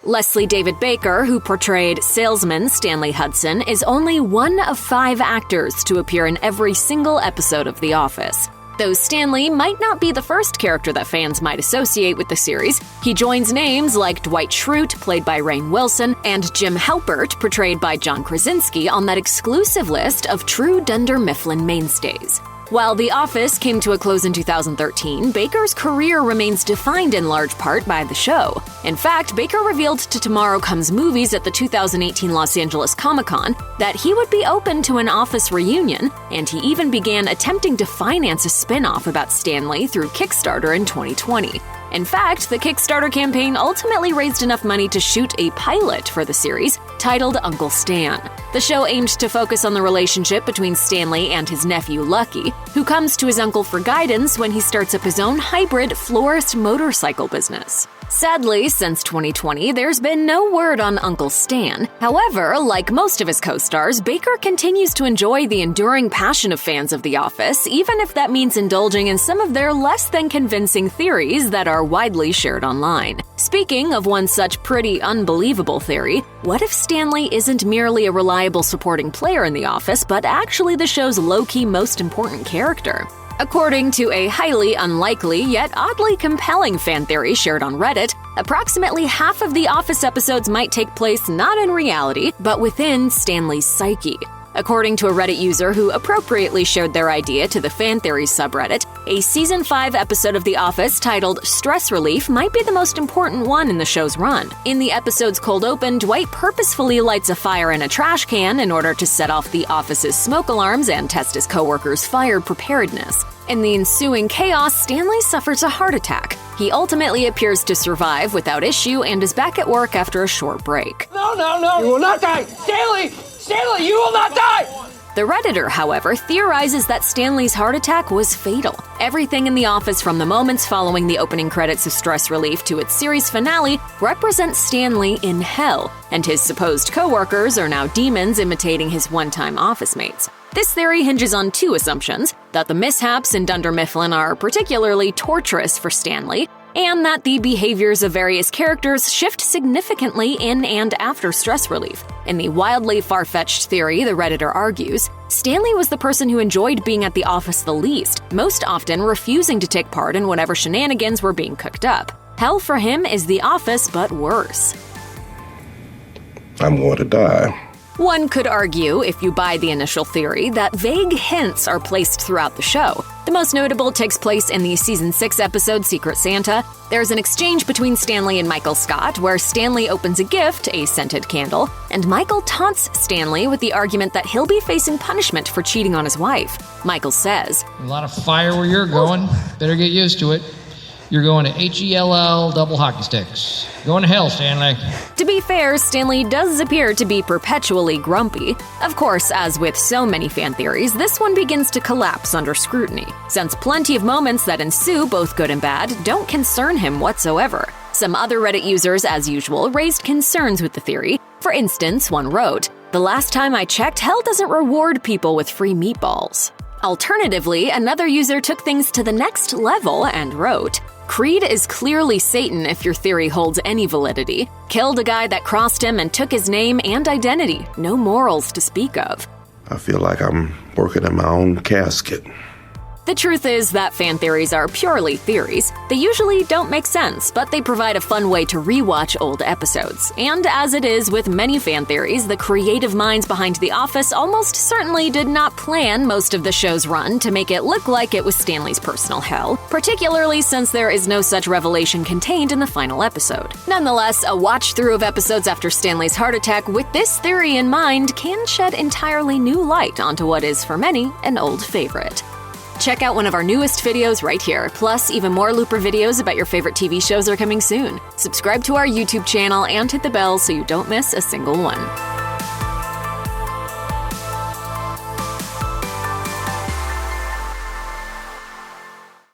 Leslie David Baker, who portrayed salesman Stanley Hudson, is only one of 5 actors to appear in every single episode of The Office. Though Stanley might not be the first character that fans might associate with the series, he joins names like Dwight Schrute, played by Rainn Wilson, and Jim Halpert, portrayed by John Krasinski, on that exclusive list of true Dunder Mifflin mainstays. While The Office came to a close in 2013, Baker's career remains defined in large part by the show. In fact, Baker revealed to Tomorrow Comes Movies at the 2018 Los Angeles Comic-Con that he would be open to an Office reunion, and he even began attempting to finance a spin-off about Stanley through Kickstarter in 2020. In fact, the Kickstarter campaign ultimately raised enough money to shoot a pilot for the series, titled Uncle Stan. The show aimed to focus on the relationship between Stanley and his nephew Lucky, who comes to his uncle for guidance when he starts up his own hybrid florist motorcycle business. Sadly, since 2020, there's been no word on Uncle Stan. However, like most of his co-stars, Baker continues to enjoy the enduring passion of fans of The Office, even if that means indulging in some of their less than convincing theories that are widely shared online. Speaking of one such pretty unbelievable theory, what if Stanley isn't merely a reliable supporting player in The Office, but actually the show's low-key most important character? According to a highly unlikely yet oddly compelling fan theory shared on Reddit, approximately half of The Office episodes might take place not in reality, but within Stanley's psyche. According to a Reddit user who appropriately shared their idea to the fan theories subreddit, a Season 5 episode of The Office titled Stress Relief might be the most important one in the show's run. In the episode's cold open, Dwight purposefully lights a fire in a trash can in order to set off the office's smoke alarms and test his coworkers' fire preparedness. In the ensuing chaos, Stanley suffers a heart attack. He ultimately appears to survive without issue and is back at work after a short break. No, you will not die! Stanley, you will not die! The Redditor, however, theorizes that Stanley's heart attack was fatal. Everything in The Office, from the moments following the opening credits of Stress Relief to its series finale, represents Stanley in hell, and his supposed co-workers are now demons imitating his one-time office mates. This theory hinges on 2 assumptions: that the mishaps in Dunder Mifflin are particularly torturous for Stanley, and that the behaviors of various characters shift significantly in and after Stress Relief. In the wildly far-fetched theory, the Redditor argues, Stanley was the person who enjoyed being at the office the least, most often refusing to take part in whatever shenanigans were being cooked up. Hell for him is the office, but worse. I'm going to die. One could argue, if you buy the initial theory, that vague hints are placed throughout the show. The most notable takes place in the Season 6 episode Secret Santa. There's an exchange between Stanley and Michael Scott, where Stanley opens a gift, a scented candle, and Michael taunts Stanley with the argument that he'll be facing punishment for cheating on his wife. Michael says, "A lot of fire where you're going. Better get used to it. You're going to HELL double hockey sticks. Going to hell, Stanley." To be fair, Stanley does appear to be perpetually grumpy. Of course, as with so many fan theories, this one begins to collapse under scrutiny, since plenty of moments that ensue, both good and bad, don't concern him whatsoever. Some other Reddit users, as usual, raised concerns with the theory. For instance, one wrote, "The last time I checked, hell doesn't reward people with free meatballs." Alternatively, another user took things to the next level and wrote, "Creed is clearly Satan if your theory holds any validity. Killed a guy that crossed him and took his name and identity. No morals to speak of." I feel like I'm working in my own casket. The truth is that fan theories are purely theories. They usually don't make sense, but they provide a fun way to rewatch old episodes. And as it is with many fan theories, the creative minds behind The Office almost certainly did not plan most of the show's run to make it look like it was Stanley's personal hell, particularly since there is no such revelation contained in the final episode. Nonetheless, a watch-through of episodes after Stanley's heart attack with this theory in mind can shed entirely new light onto what is, for many, an old favorite. Check out one of our newest videos right here. Plus, even more Looper videos about your favorite TV shows are coming soon. Subscribe to our YouTube channel and hit the bell so you don't miss a single one.